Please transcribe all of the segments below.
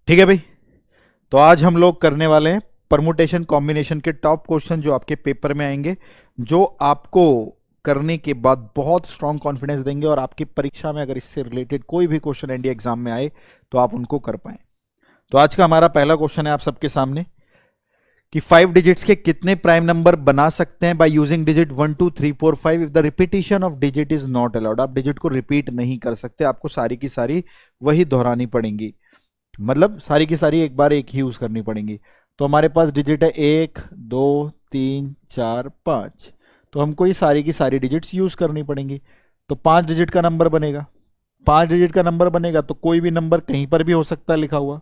ठीक है भाई। तो आज हम लोग करने वाले हैं परमुटेशन कॉम्बिनेशन के टॉप क्वेश्चन जो आपके पेपर में आएंगे, जो आपको करने के बाद बहुत स्ट्रांग कॉन्फिडेंस देंगे और आपकी परीक्षा में अगर इससे रिलेटेड कोई भी क्वेश्चन एनडीए एग्जाम में आए तो आप उनको कर पाए। तो आज का हमारा पहला क्वेश्चन है आप सबके सामने कि 5 डिजिट्स के कितने प्राइम नंबर बना सकते हैं by using digit 1 2 3 4 5 if the repetition of digit is not allowed. आप डिजिट को रिपीट नहीं कर सकते, आपको सारी की सारी वही दोहरानी पड़ेंगी, मतलब सारी की सारी एक बार एक ही यूज करनी पड़ेंगी। तो हमारे पास डिजिट है 1 2 3 4 5, तो हमको ये सारी की सारी डिजिट्स यूज करनी पड़ेंगी। तो 5 डिजिट का नंबर बनेगा, 5 डिजिट का नंबर बनेगा तो कोई भी नंबर कहीं पर भी हो सकता है लिखा हुआ।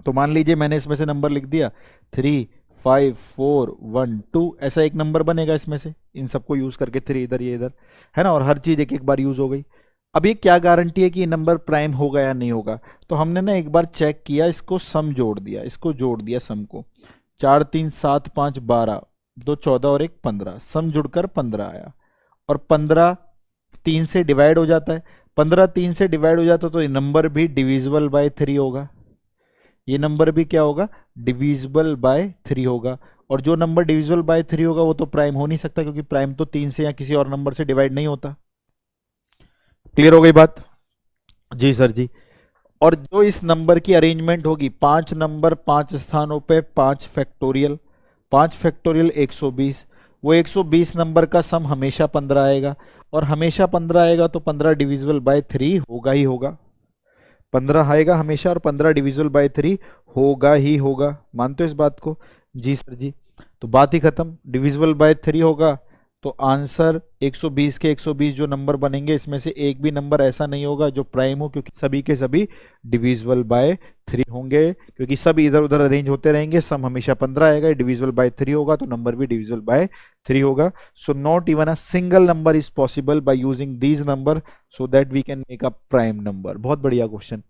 तो मान लीजिए मैंने इसमें से नंबर लिख दिया 3 5 4 1 2, ऐसा एक नंबर बनेगा इसमें से, इन सबको यूज करके 3 इधर ये इधर है ना, और हर चीज एक एक बार यूज हो गई। अब ये क्या गारंटी है कि ये नंबर प्राइम होगा या नहीं होगा? तो हमने ना एक बार चेक किया, इसको सम जोड़ दिया, इसको जोड़ दिया सम को, 4 3 7 5 12 2 14 और 1 15, सम जुड़कर 15 आया। और 15 3 से डिवाइड हो जाता है, 15 3 से डिवाइड हो जाता है तो ये नंबर भी डिविजिबल बाय 3 होगा, ये नंबर भी क्या होगा, डिविजिबल बाय 3 होगा। और जो नंबर डिविजिबल बाय 3 होगा वो तो प्राइम हो नहीं सकता, क्योंकि प्राइम तो 3 से या किसी और नंबर से डिवाइड नहीं होता। क्लियर हो गई बात? जी सर जी। और जो इस नंबर की अरेंजमेंट होगी, 5 नंबर 5 स्थानों पे 5 फैक्टोरियल, 5 फैक्टोरियल 120, वो 120 नंबर का सम हमेशा 15 आएगा, और हमेशा 15 आएगा तो 15 डिविजिबल बाय 3 होगा ही होगा। 15 आएगा हमेशा और 15 डिविजिबल बाय 3 होगा ही होगा। मानते हो इस बात को? जी सर जी। तो बात ही खत्म, डिविजिबल बाय 3 होगा तो आंसर 120 के 120 जो नंबर बनेंगे इसमें से एक भी नंबर ऐसा नहीं होगा जो प्राइम हो, क्योंकि सभी के सभी डिविजिबल बाय 3 होंगे, क्योंकि सब इधर उधर अरेंज होते रहेंगे, सम हमेशा 15 आएगा, डिविजिबल बाय 3 होगा तो नंबर भी डिविजिबल बाय 3 होगा। So not even a single number is possible by using these number so that we can make a prime number. बहुत बढ़िया question.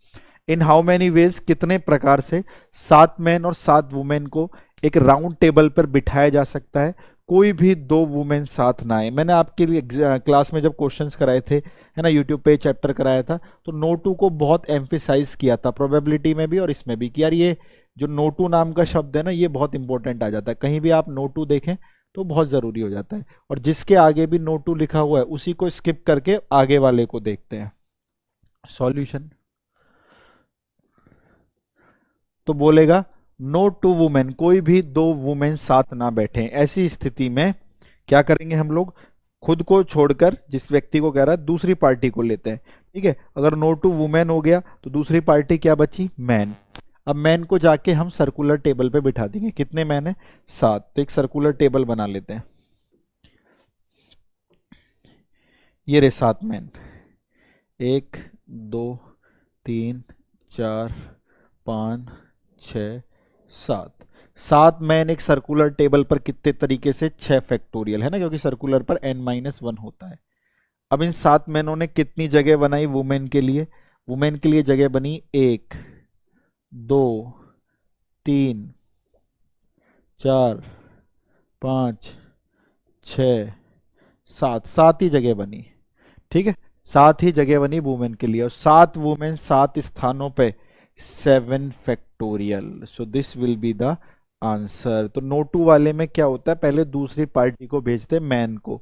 In how many ways, कितने प्रकार से 7 मैन और 7 वुमेन को एक राउंड टेबल पर बिठाया जा सकता है, कोई भी 2 वुमेन साथ ना आए। मैंने आपके लिए क्लास में जब क्वेश्चंस कराए थे, है ना, यूट्यूब पे चैप्टर कराया था, तो नोटू को बहुत एम्फेसाइज किया था, प्रोबेबिलिटी में भी और इसमें भी, कि यार ये जो नोटू नाम का शब्द है ना, ये बहुत इंपॉर्टेंट आ जाता है, कहीं भी आप नोटू देखें तो बहुत जरूरी हो जाता है। और जिसके आगे भी नोटू लिखा हुआ है उसी को स्किप करके आगे वाले को देखते हैं। सॉल्यूशन तो बोलेगा नो 2 वुमेन, कोई भी 2 वुमेन साथ ना बैठे। ऐसी स्थिति में क्या करेंगे हम लोग, खुद को छोड़कर जिस व्यक्ति को कह रहा है दूसरी पार्टी को लेते हैं। ठीक है, अगर नो 2 वुमेन हो गया तो दूसरी पार्टी क्या बची, मैन। अब मैन को जाके हम सर्कुलर टेबल पे बिठा देंगे। कितने मैन है, 7, तो एक सर्कुलर टेबल बना लेते हैं। ये रे 7 मैन, 1 2 3 4 5 6 7, 7 मैन एक सर्कुलर टेबल पर कितने तरीके से, 6 फैक्टोरियल, है ना, क्योंकि सर्कुलर पर n-1 होता है। अब इन 7 मैनों ने कितनी जगह बनाई वुमेन के लिए, वुमेन के लिए जगह बनी 1 2 3 4 5 6 7, 7 ही जगह बनी। ठीक है, 7 ही जगह बनी वुमेन के लिए, और 7 वुमेन 7 स्थानों पे 7 factorial. So this will be the answer. तो नोटू वाले में क्या होता है, पहले दूसरी पार्टी को भेजते मैन को,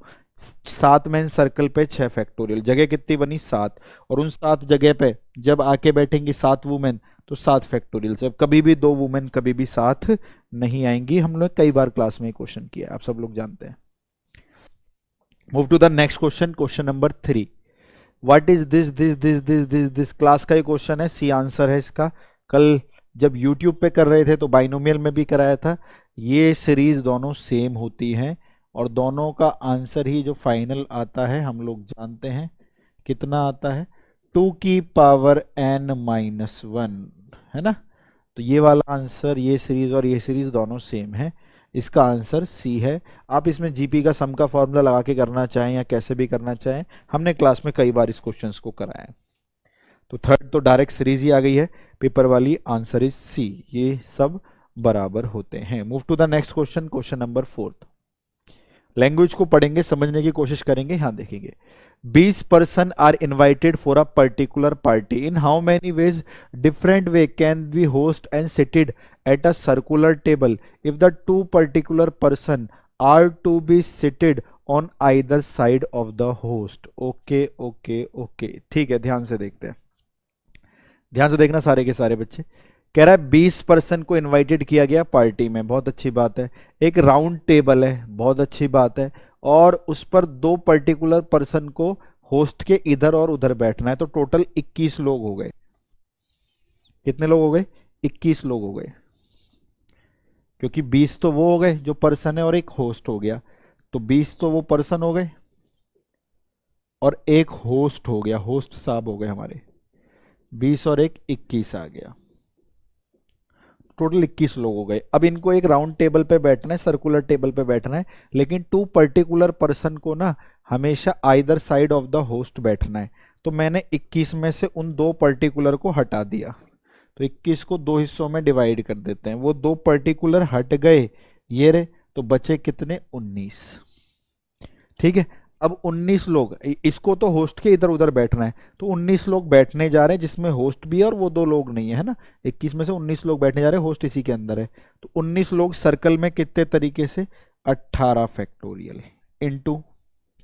7 मैन सर्कल पे 6 फैक्टोरियल, जगह कितनी बनी 7, और उन 7 जगह पे जब आके बैठेंगी 7 वुमेन तो 7 फैक्टोरियल से। अब कभी भी 2 वुमेन कभी भी साथ नहीं आएंगी, हम लोग कई बार क्लास में क्वेश्चन किया, आप सब लोग जानते हैं। Move to the next question, question number 3। What is this class का ही क्वेश्चन है, सी आंसर है इसका। कल जब YouTube पे कर रहे थे तो बाइनोमियल में भी कराया था। ये सीरीज दोनों सेम होती हैं और दोनों का आंसर ही जो फाइनल आता है हम लोग जानते हैं कितना आता है, 2 की पावर n-1, है ना। तो ये वाला आंसर, ये सीरीज और ये सीरीज दोनों सेम है, इसका आंसर सी है। आप इसमें जीपी का सम का फॉर्मूला लगा के करना चाहें या कैसे भी करना चाहें, हमने क्लास में कई बार इस क्वेश्चन को कराया है। तो थर्ड तो डायरेक्ट सीरीज ही आ गई है पेपर वाली, आंसर इज सी, ये सब बराबर होते हैं। Move to the next question, question number 4। Language को पढ़ेंगे, समझने की कोशिश करेंगे, यहां देखेंगे। 20 person are invited for a particular party. In how many ways different way can be host and seated at a circular table if the two particular person are to be seated on either side of the host? Okay okay okay, ठीक है, ध्यान से देखते हैं, ध्यान से देखना सारे के सारे बच्चे। कह रहा है 20 person को इनवाइटेड किया गया पार्टी में, बहुत अच्छी बात है। एक राउंड टेबल है, बहुत अच्छी बात है, और उस पर दो पर्टिकुलर पर्सन को होस्ट के इधर और उधर बैठना है, तो टोटल 21 लोग हो गए। कितने लोग हो गए? 21 लोग हो गए, क्योंकि 20 तो वो हो गए जो पर्सन है और एक होस्ट हो गया, तो 20 तो वो पर्सन हो गए और एक होस्ट हो गया, होस्ट साहब हो गए हमारे। 20 और एक 21 आ गया, टोटल 21 लोग हो गए। अब इनको एक राउंड टेबल पे बैठना है, सर्कुलर टेबल पे बैठना है, लेकिन टू पर्टिकुलर पर्सन को ना हमेशा either side of the host बैठना है। तो मैंने 21 में से उन दो पर्टिकुलर को हटा दिया, तो 21 को दो हिस्सों में डिवाइड कर देते हैं। वो दो पर्टिकुलर हट गए, ये रहे, तो बचे कितने? 19। ठीक है, अब 19 लोग, इसको तो होस्ट के इधर उधर बैठना है, तो 19 लोग बैठने जा रहे हैं, जिसमें होस्ट भी है और वो दो लोग नहीं है, है ना। 21 में से 19 लोग बैठने जा रहे हैं, होस्ट इसी के अंदर है, तो 19 लोग सर्कल में कितने तरीके से? 18 फैक्टोरियल इनटू,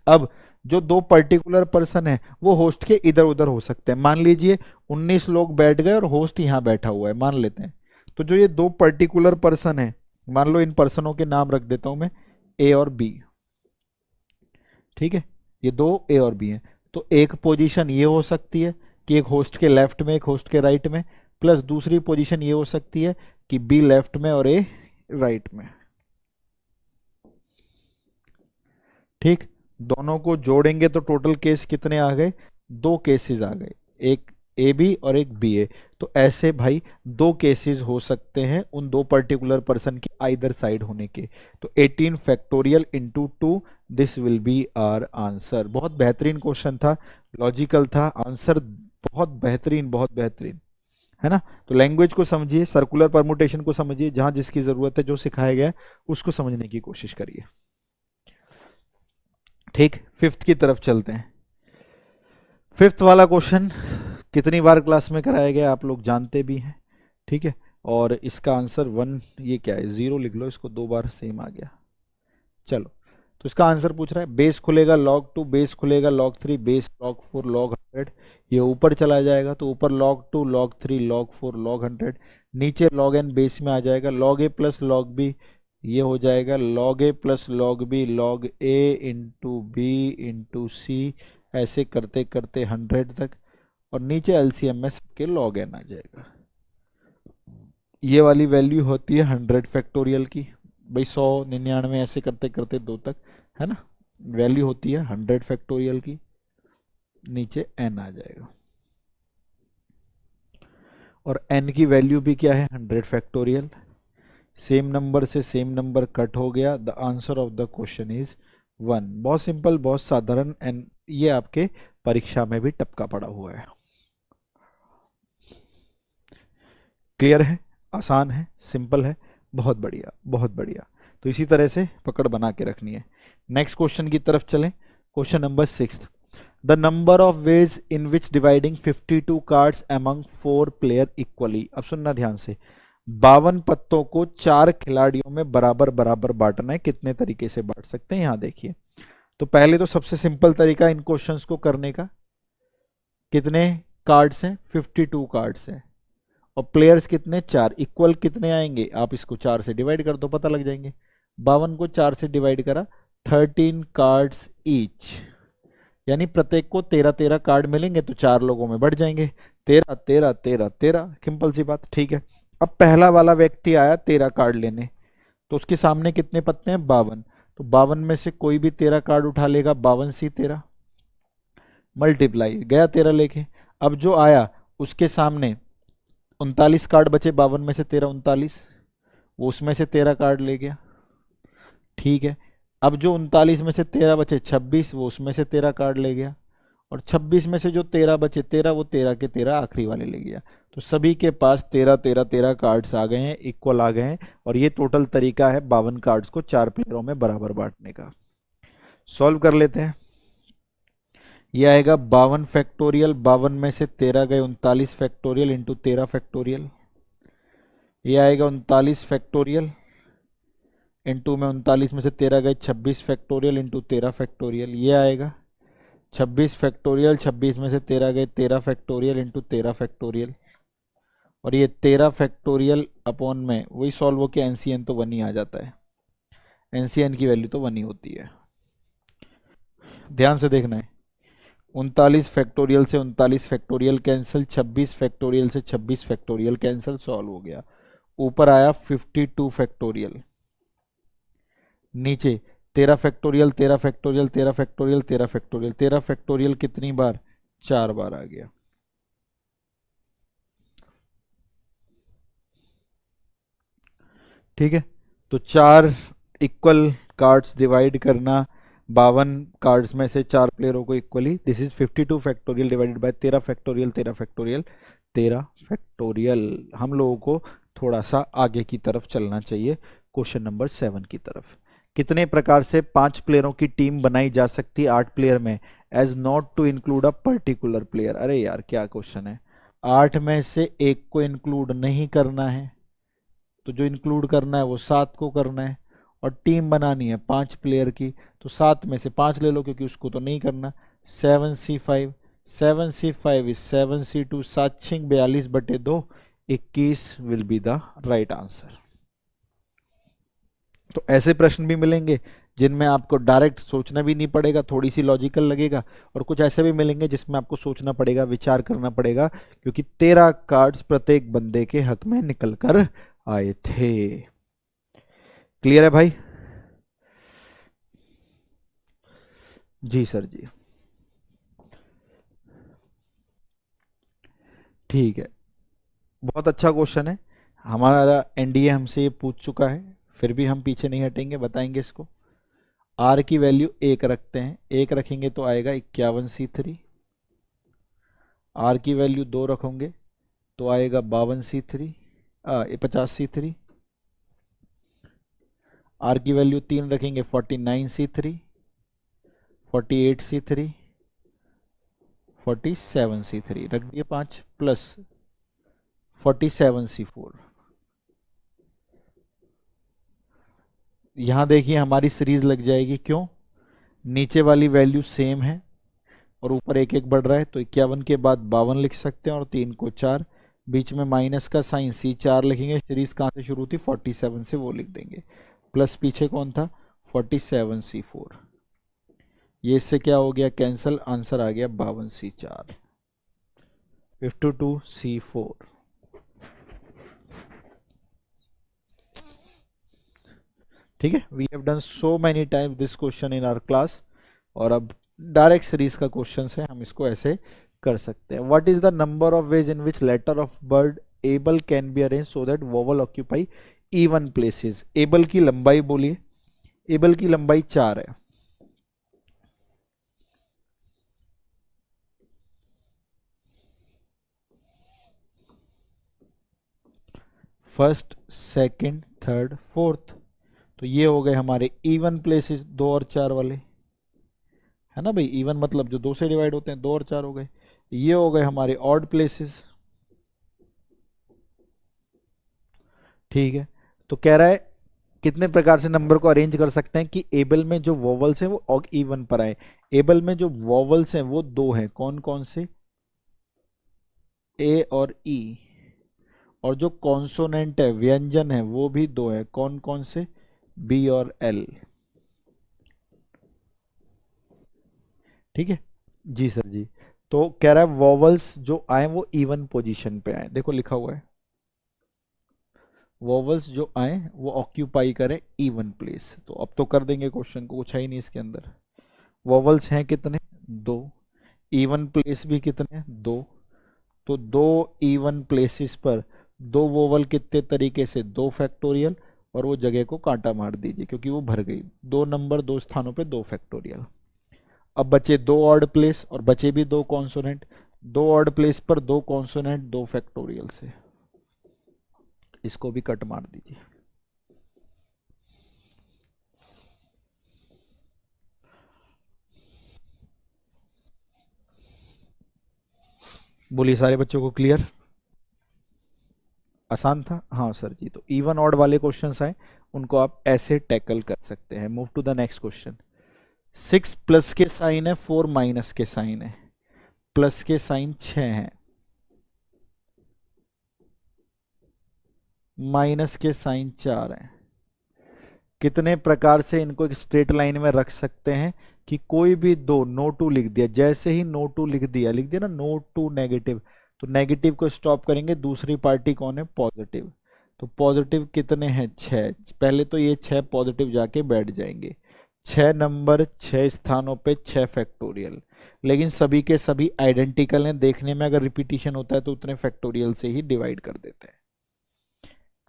अब जो दो पर्टिकुलर पर्सन है वो होस्ट के इधर उधर हो सकते हैं। मान लीजिए 19 लोग बैठ गए और होस्ट यहां बैठा हुआ है, मान लेते हैं। तो जो ये दो पर्टिकुलर पर्सन है, मान लो इन पर्सनों के नाम रख देता हूं मैं, ए और बी। ठीक है, ये दो ए और बी हैं, तो एक पोजीशन ये हो सकती है कि एक होस्ट के लेफ्ट में एक होस्ट के राइट में, प्लस दूसरी पोजीशन ये हो सकती है कि बी लेफ्ट में और ए राइट में। ठीक, दोनों को जोड़ेंगे तो टोटल केस कितने आ गए? दो केसेस आ गए, एक ए बी और एक बी ए। तो ऐसे भाई दो केसेस हो सकते हैं उन दो पर्टिकुलर पर्सन के आइदर साइड होने के। तो 18 factorial into 2, this will be our answer. बहुत बेहतरीन क्वेश्चन था, लॉजिकल था, आंसर बहुत बेहतरीन, बहुत बेहतरीन, है ना। तो लैंग्वेज को समझिए, सर्कुलर परमुटेशन को समझिए, जहां जिसकी जरूरत है, जो सिखाया गया है उसको समझने की कोशिश करिए। ठीक, फिफ्थ की तरफ चलते हैं। फिफ्थ वाला क्वेश्चन कितनी बार क्लास में कराया गया आप लोग जानते भी हैं, ठीक है। और इसका आंसर 1, ये क्या है, 0 लिख लो, इसको दो बार सेम आ गया। चलो, तो इसका आंसर पूछ रहा है बेस खुलेगा log 2, बेस खुलेगा log 3, बेस log 4, log 100, ये ऊपर चला जाएगा तो ऊपर log 2, log 3, log 4, log 100, नीचे log n बेस में आ जाएगा, log a plus log b, ये हो जाएगा log a plus log b, log a into B into C, ऐसे करते करते 100 तक, और नीचे एलसीएम में सबके log n आ जाएगा। ये वाली वैल्यू होती है 100 फैक्टोरियल की, भाई 100, 99, ऐसे करते करते 2 तक, है ना। वैल्यू होती है 100 फैक्टोरियल की, नीचे n आ जाएगा, और n की वैल्यू भी क्या है? 100 फैक्टोरियल। सेम नंबर से सेम नंबर कट हो गया, the answer of the question is 1। बहुत सिंपल, बहुत साधारण, एंड ये आपके परीक्षा में भी टपका पड़ा हुआ है। क्लियर है, आसान है, सिंपल है, बहुत बढ़िया, बहुत बढ़िया। तो इसी तरह से पकड़ बना के रखनी है। नेक्स्ट क्वेश्चन की तरफ चलें। Question number 6, the number of ways in which dividing 52 cards among 4 player equally. अब सुनना ध्यान से, 52 पत्तों को 4 खिलाड़ियों में बराबर बराबर बांटना है। कितने तरीके से बांट सकते हैं, यहां देखिए। तो पहले तो सबसे सिंपल तरीका इन क्वेश्चंस को करने का, कितने कार्ड्स हैं? 52 कार्ड्स हैं, और प्लेयर्स कितने? 4। इक्वल कितने आएंगे? आप इसको 4 से डिवाइड कर दो, पता लग जाएंगे। 52 को 4 से डिवाइड करा, 13 कार्ड्स ईच, यानी प्रत्येक को 13-13 कार्ड मिलेंगे, तो 4 लोगों में बढ़ जाएंगे, 13 13 13 13, सिंपल सी बात। ठीक है, अब पहला वाला व्यक्ति आया 13 कार्ड लेने, तो उसके सामने कितने पत्ते हैं? 52। तो 52 में से कोई भी 13 कार्ड उठा लेगा, 52 सी 13, मल्टीप्लाई, गया 13 लेके। अब जो आया उसके सामने 39 कार्ड बचे, 52 में से 13 39, वो उसमें से 13 कार्ड ले गया। ठीक है, अब जो 39 में से 13 बचे 26, वो उसमें से 13 कार्ड ले गया, और 26 में से जो 13 बचे 13, वो 13 के 13 आखिरी वाले ले गया। तो सभी के पास 13 13 13 कार्ड्स आ गए हैं, इक्वल आ गए हैं, और ये टोटल तरीका है 52 कार्ड्स को 4 प्लेयरों में बराबर बांटने का। सॉल्व कर लेते हैं। ये आएगा 52 फैक्टोरियल, 52 में से 13 गए 39 फैक्टोरियल इंटू 13 फैक्टोरियल। ये आएगा 39 फैक्टोरियल इंटू में 39 में से 13 गए 26 फैक्टोरियल इंटू 13 फैक्टोरियल। ये आएगा 26 फैक्टोरियल, 26 में से 13 गए 13 फैक्टोरियल इंटू 13 फैक्टोरियल। और ये 13 फैक्टोरियल अपॉन में वही सॉल्व होकर एनसीएन तो 1 ही आ जाता है। एनसीएन की वैल्यू तो 1 ही होती है। ध्यान से देखना है, 39 फैक्टोरियल से 39 फैक्टोरियल कैंसिल, 26 फैक्टोरियल से 26 फैक्टोरियल कैंसिल, सॉल्व हो गया। ऊपर आया 52 फैक्टोरियल, नीचे 13 factorial 13 factorial 13 factorial 13 factorial. 13 factorial कितनी बार? 4 बार आ गया। ठीक है, तो 4 इक्वल कार्ड्स डिवाइड करना, 52 कार्ड्स में से 4 प्लेयरों को equally, this is 52 factorial divided by 13 factorial 13 factorial 13 factorial. हम लोगों को थोड़ा सा आगे की तरफ चलना चाहिए, क्वेश्चन नंबर 7 की तरफ। कितने प्रकार से 5 प्लेयरों की टीम बनाई जा सकती है 8 प्लेयर में, as not to include a particular player? अरे यार क्या क्वेश्चन है, 8 में से एक को इंक्लूड नहीं करना है, तो जो इंक्लूड करना है वो 7 को करना है, और टीम बनानी है 5 प्लेयर की, तो 7 में से 5 ले लो क्योंकि उसको तो नहीं करना। 7C5, 7C5 is 7C2, 7 छिंग 42/2, 21 will be the right answer. तो ऐसे प्रश्न भी मिलेंगे जिनमें आपको डायरेक्ट सोचना भी नहीं पड़ेगा, थोड़ी सी लॉजिकल लगेगा, और कुछ ऐसे भी मिलेंगे जिसमें आपको सोचना पड़ेगा, विचार करना पड़ेगा, क्योंकि 13 कार्ड्स प्रत्येक बंदे के हक में निकल कर आए थे। क्लियर है भाई? जी सर जी, ठीक है, बहुत अच्छा क्वेश्चन है। हमारा एनडीए हमसे ये पूछ चुका है, फिर भी हम पीछे नहीं हटेंगे, बताएंगे इसको। आर की वैल्यू 1 रखते हैं, 1 रखेंगे तो आएगा 51C3। आर की वैल्यू 2 रखोगे तो आएगा 52C3, 50C3। आर की वैल्यू 3 रखेंगे 49C3, 48C3, 47C3 रख दिए 5, प्लस 47C4। यहां देखिए हमारी सीरीज लग जाएगी, क्यों? नीचे वाली वैल्यू सेम है और ऊपर एक एक बढ़ रहा है, तो 51 के बाद 52 लिख सकते हैं, और 3 को 4, बीच में माइनस का साइन C4 लिखेंगे। सीरीज कहाँ से शुरू थी? 47 से, वो लिख देंगे, प्लस पीछे कौन था? 47C4। ये इससे क्या हो गया? कैंसल, आंसर आ गया 52C4, 52C4। ठीक है, we have done so many times this question in our class, और अब डायरेक्ट सीरीज का क्वेश्चन है, हम इसको ऐसे कर सकते हैं। What is the number of ways in which letter of word able can be arrange so that vowel occupy even places? Able की लंबाई बोलिए। एबल की लंबाई 4 है। फर्स्ट, सेकंड, थर्ड, फोर्थ, तो ये हो गए हमारे इवन प्लेसेस, 2 और 4 वाले, है ना भाई? इवन मतलब जो 2 से डिवाइड होते हैं, 2 और 4 हो गए। ये हो गए हमारे ऑड प्लेसेस। ठीक है, तो कह रहा है कितने प्रकार से नंबर को अरेंज कर सकते हैं कि एबल में जो वोवल्स हैं वो ऑग इवन पर आए। एबल में जो वोवल्स हैं वो 2 हैं, कौन कौन से? ए और ई। और जो कॉन्सोनेंट है, व्यंजन है, वो भी 2 है, कौन कौन से? बी और एल। ठीक है जी सर जी। तो कह रहा है वोवल्स जो आए वो इवन पोजीशन पे आए, देखो लिखा हुआ है, वोवल्स जो आए वो ऑक्यूपाई करें इवन प्लेस। तो अब तो कर देंगे क्वेश्चन को, कुछ है ही नहीं इसके अंदर। वोवल्स हैं कितने? 2। इवन प्लेस भी कितने? 2। तो 2 इवन प्लेसेस पर 2 वोवल कितने तरीके से? 2 फैक्टोरियल, और वो जगह को कांटा मार दीजिए क्योंकि वो भर गई। 2 नंबर 2 स्थानों पे 2 फैक्टोरियल। अब बचे 2 ऑड प्लेस, और बचे भी 2 कॉन्सोनेंट। 2 ऑड प्लेस पर 2 कॉन्सोनेंट 2 फैक्टोरियल से, इसको भी कट मार दीजिए। बोलिए सारे बच्चों को क्लियर? आसान था? हाँ सर जी। तो इवन ऑड वाले क्वेश्चंस आए उनको आप ऐसे टैकल कर सकते हैं। Move to the next question. 6 plus के साइन है, 4 माइनस के साइन है, प्लस के साइन 6 हैं, माइनस के साइन 4 हैं। कितने प्रकार से इनको एक स्ट्रेट लाइन में रख सकते हैं कि कोई भी दो, नो टू लिख दिया, जैसे ही नो टू लिख दिया ना, नो टू नेगेटिव, तो नेगेटिव को स्टॉप करेंगे, दूसरी पार्टी कौन है? पॉजिटिव। तो पॉजिटिव कितने हैं? 6। पहले तो ये 6 पॉजिटिव जाके बैठ जाएंगे, 6 नंबर 6 स्थानों पे 6 फैक्टोरियल, लेकिन सभी के सभी आइडेंटिकल हैं। देखने में अगर रिपीटिशन होता है तो उतने फैक्टोरियल से ही डिवाइड कर देते हैं।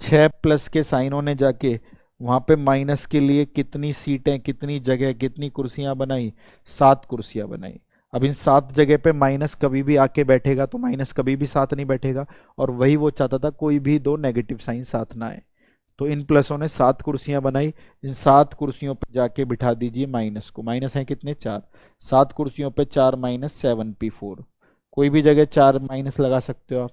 6 प्लस के साइनों ने जाके वहां पे माइनस के लिए कितनी सीटें, कितनी जगह, कितनी कुर्सियां बनाई? 7 कुर्सियां बनाई। अब इन 7 जगह पे माइनस कभी भी आके बैठेगा तो माइनस कभी भी साथ नहीं बैठेगा, और वही वो चाहता था, कोई भी दो नेगेटिव साइन साथ ना आए। तो इन प्लसों ने 7 कुर्सियां बनाई, इन 7 कुर्सियों पर जाके बिठा दीजिए माइनस को। माइनस है कितने? 4। 7 कुर्सियों पे 4 माइनस 7p4। कोई भी जगह 4 माइनस लगा सकते हो आप,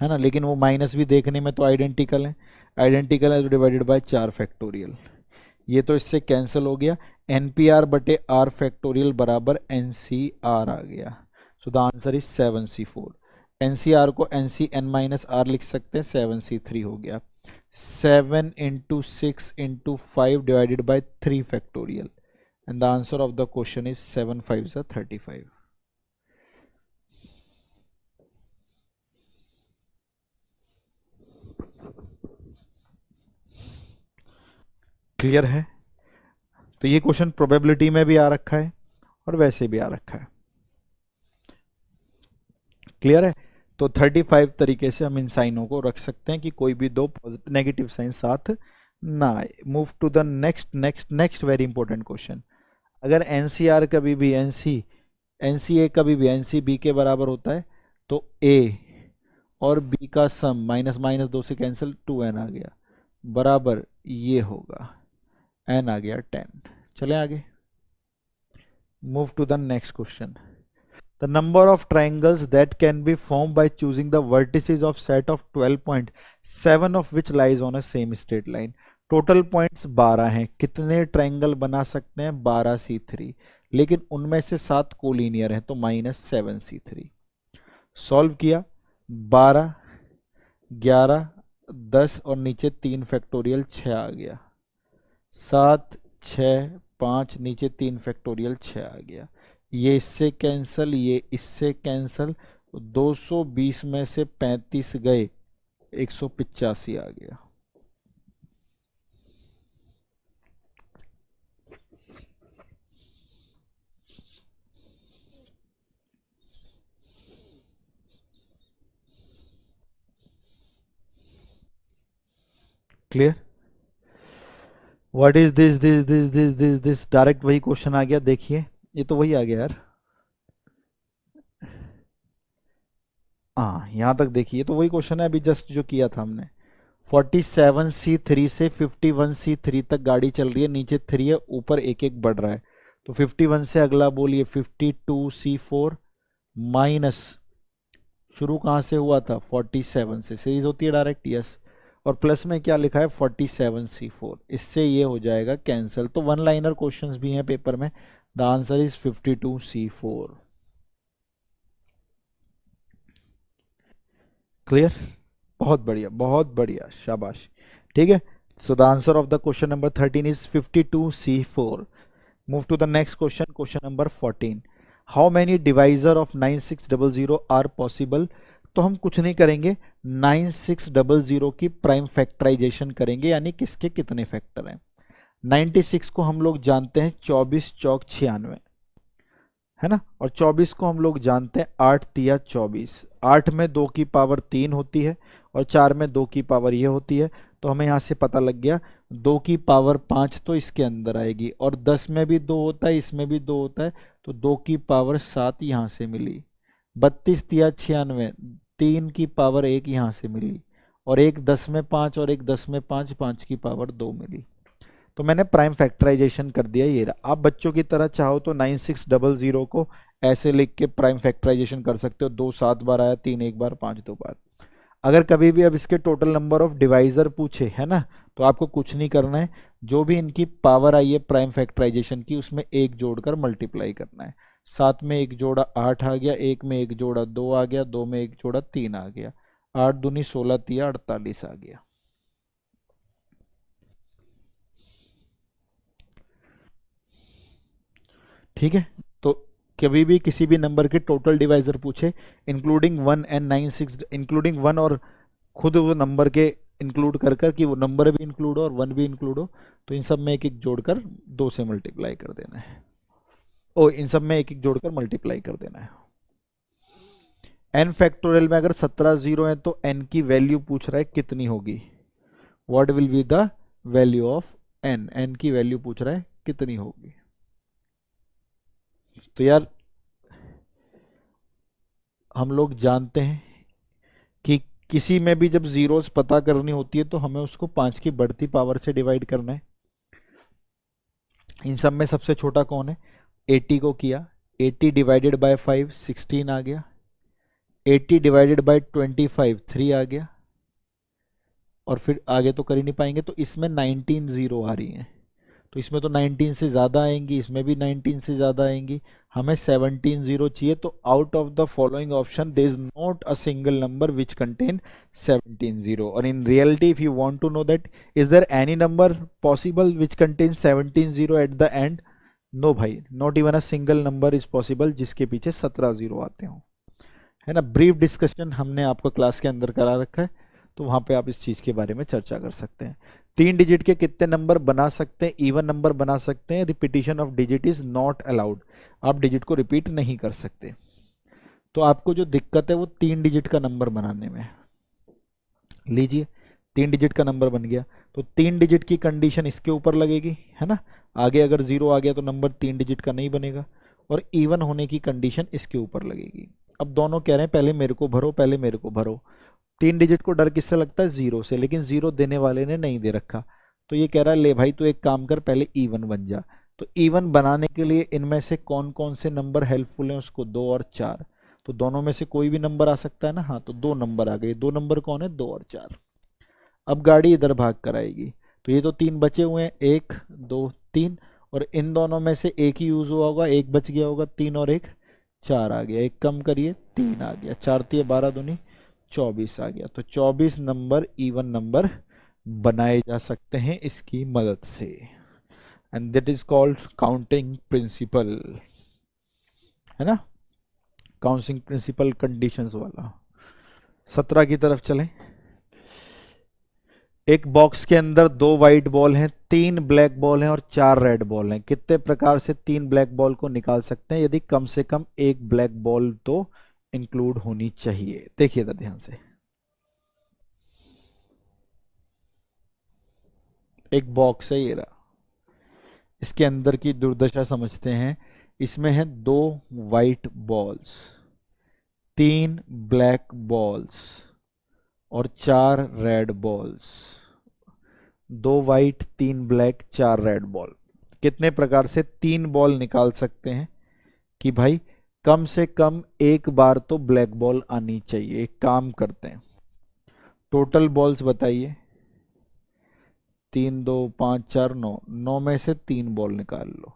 है ना? लेकिन वो माइनस भी देखने में तो आइडेंटिकल है, आइडेंटिकल है तो डिवाइडेड बाय 4 फैक्टोरियल। ये तो इससे कैंसिल हो गया। एन पी आर बटे आर फैक्टोरियल बराबर एन सी आर आ गया। So the answer is 7c4। N C R को N C N minus R लिख सकते हैं, 7c3 हो गया। 7 into 6 into 5 divided by 3 factorial, and the answer of the question is 7 5 35। Clear है? तो ये क्वेश्चन प्रोबेबिलिटी में भी आ रखा है और वैसे भी आ रखा है। क्लियर है? तो 35 तरीके से हम इन साइनों को रख सकते हैं कि कोई भी दो नेगेटिव साइन साथ ना आए। Move to the next next next very important question. अगर एनसीआर कभी भी एनसीए कभी भी एनसीबी के बराबर होता है तो ए और बी का सम माइनस माइनस 2 से कैंसिल, 2n आ गया, बराबर ये होगा n आ गया 10। चले आगे। Move to the next question. The number of triangles that can be formed by choosing the vertices of set of 12 points, 7 of which lies on a same straight line. Total points 12 हैं। कितने triangle बना सकते हैं? 12c3, लेकिन उनमें से 7 collinear हैं तो -7c3। सॉल्व किया, 12 11 10 और नीचे 3 फैक्टोरियल 6 आ गया, 7 6 5 नीचे 3 फैक्टोरियल 6 आ गया। ये इससे कैंसल, ये इससे कैंसल, 220 में से 35 गए, 185 आ गया। Clear? What is this direct वही क्वेश्चन आ गया। देखिए ये तो वही आ गया यार। हाँ यहां तक देखिए तो वही क्वेश्चन है अभी जस्ट जो किया था हमने। 47c3 से 51c3 तक गाड़ी चल रही है, नीचे 3 है, ऊपर एक एक बढ़ रहा है। तो 51 से अगला बोलिए 52c4 माइनस, शुरू कहाँ से हुआ था? 47 से, सीरीज होती है डायरेक्ट, यस। और प्लस में क्या लिखा है? 47c4। इससे ये हो जाएगा कैंसिल। तो वन लाइनर क्वेश्चंस भी हैं पेपर में। The answer is 52c4। Clear? बहुत बढ़िया, बहुत बढ़िया, शाबाश। ठीक है, so the answer of the question number 13 is 52c4। Move to the next question, question number 14। How many divisor of 9600 are possible? तो हम कुछ नहीं करेंगे, 9600 की प्राइम फैक्टराइजेशन करेंगे, यानी किसके कितने फैक्टर हैं। 96 को हम लोग जानते हैं 24 चौक 96, है ना, और 24 को हम लोग जानते हैं 8 तिया 24। 8 में 2 की पावर 3 होती है और 4 में 2 की पावर ये होती है। तो हमें यहाँ से पता लग गया 2 की पावर 5 तो इसके अंदर आएगी, और 10 में भी 2 होता है, इसमें भी 2 होता है, तो 2 की पावर 7 यहाँ से मिली। 32 तिया 96, 3 की पावर 1 यहाँ से मिली, और एक 10 में 5 और एक 10 में 5, 5 की पावर 2 मिली। तो मैंने प्राइम फैक्टराइजेशन कर दिया, ये रहा। आप बच्चों की तरह चाहो तो 9600 को ऐसे लिख के प्राइम फैक्टराइजेशन कर सकते हो, 2 7 बार आया, 3 1 बार, 5 2 बार। अगर कभी भी अब इसके टोटल नंबर ऑफ डिवाइजर पूछे, है ना, तो आपको कुछ नहीं करना है, जो भी इनकी पावर आई है प्राइम फैक्टराइजेशन की, उसमें एक जोड़कर मल्टीप्लाई करना है। 7 में एक जोड़ा 8 आ गया, 1 में एक जोड़ा 2 आ गया, 2 में एक जोड़ा 3 आ गया, 8 दूनी 16 तिया 48 आ गया। ठीक है, तो कभी भी किसी भी नंबर के टोटल डिवाइजर पूछे, इंक्लूडिंग 1 एंड 96, इंक्लूडिंग 1 और खुद वो नंबर के इंक्लूड कर कर कि वो नंबर भी इंक्लूड हो और 1 भी इंक्लूड हो, तो इन सब में एक एक जोड़कर 2 से मल्टीप्लाई कर देना है। ओ, इन सब में एक एक जोड़कर मल्टीप्लाई कर देना है। एन फैक्टोरियल में अगर 17 जीरो है तो एन की वैल्यू पूछ रहा है कितनी होगी, what will be the value of N, N की वैल्यू पूछ रहा है कितनी होगी। तो यार हम लोग जानते हैं कि किसी में भी जब जीरोस पता करनी होती है तो हमें उसको 5 की बढ़ती पावर से डिवाइड करना है। इन सब में सबसे छोटा कौन है, 80 को किया, 80 डिवाइडेड बाय 5 16 आ गया, 80 डिवाइडेड बाय 25 3 आ गया, और फिर आगे तो कर ही नहीं पाएंगे, तो इसमें 19 जीरो आ रही हैं, तो इसमें तो 19 से ज़्यादा आएंगी, इसमें भी 19 से ज़्यादा आएंगी, हमें 17 जीरो चाहिए। तो out of the following option there is not a single number which contain 17 zero. और in reality if you want to know that is there any number possible which contain 17 zero at the end, no भाई, not even a single number is possible जिसके पीछे 17 zero आते हों, है ना। Brief discussion हमने आपको क्लास के अंदर करा रखा है, तो वहां पे आप इस चीज के बारे में चर्चा कर सकते हैं। 3 डिजिट के कितने नंबर बना सकते हैं, इवन नंबर बना सकते हैं, repetition of digit is not allowed, आप डिजिट को रिपीट नहीं कर सकते। तो आपको जो दिक्कत है वो 3 डिजिट का नंबर बनाने में। लीजिए 3 डिजिट का नंबर बन गया, तो 3 डिजिट की कंडीशन इसके ऊपर लगेगी, है ना। आगे अगर 0 आ गया तो नंबर 3 डिजिट का नहीं बनेगा, और इवन होने की कंडीशन इसके ऊपर लगेगी। अब दोनों कह रहे हैं पहले मेरे को भरो, पहले मेरे को भरो। 3 डिजिट को डर किससे लगता है, 0 से, लेकिन 0 देने वाले ने नहीं दे रखा, तो ये कह रहा है ले भाई तू एक काम कर, पहले इवन बन जा। तो इवन बनाने के लिए इनमें से कौन कौन से नंबर हेल्पफुल हैं उसको, 2 और 4, तो दोनों में से कोई भी नंबर आ सकता है ना, हाँ, तो 2 नंबर आ गए। 2 नंबर कौन है, 2 और 4। अब गाड़ी इधर भाग कर आएगी, तो ये तो 3 बचे हुए हैं, 1 2 3, और इन दोनों में से एक ही यूज हुआ होगा, एक बच गया होगा, 3 और 1 4 आ गया, एक कम करिए 3 आ गया, 4 3 12 दूनी 24 आ गया। तो 24 नंबर इवन नंबर बनाए जा सकते हैं इसकी मदद से, and that is called counting principle, है ना, काउंटिंग प्रिंसिपल कंडीशंस वाला। 17 की तरफ चलें। एक बॉक्स के अंदर 2 वाइट बॉल हैं, 3 ब्लैक बॉल हैं और 4 रेड बॉल हैं। कितने प्रकार से 3 ब्लैक बॉल को निकाल सकते हैं, यदि कम से कम एक ब्लैक बॉल तो इंक्लूड होनी चाहिए। देखिए इधर ध्यान से, एक बॉक्स है ये रहा, इसके अंदर की दुर्दशा समझते हैं। इसमें है 2 वाइट बॉल्स, 3 ब्लैक बॉल्स और 4 red balls. 2 white 3 black 4 red ball. कितने प्रकार से 3 बॉल निकाल सकते हैं कि भाई कम से कम एक बार तो ब्लैक बॉल आनी चाहिए। एक काम करते हैं, टोटल बॉल्स बताइए, 3 2 5 4 9, 9 में से 3 बॉल निकाल लो,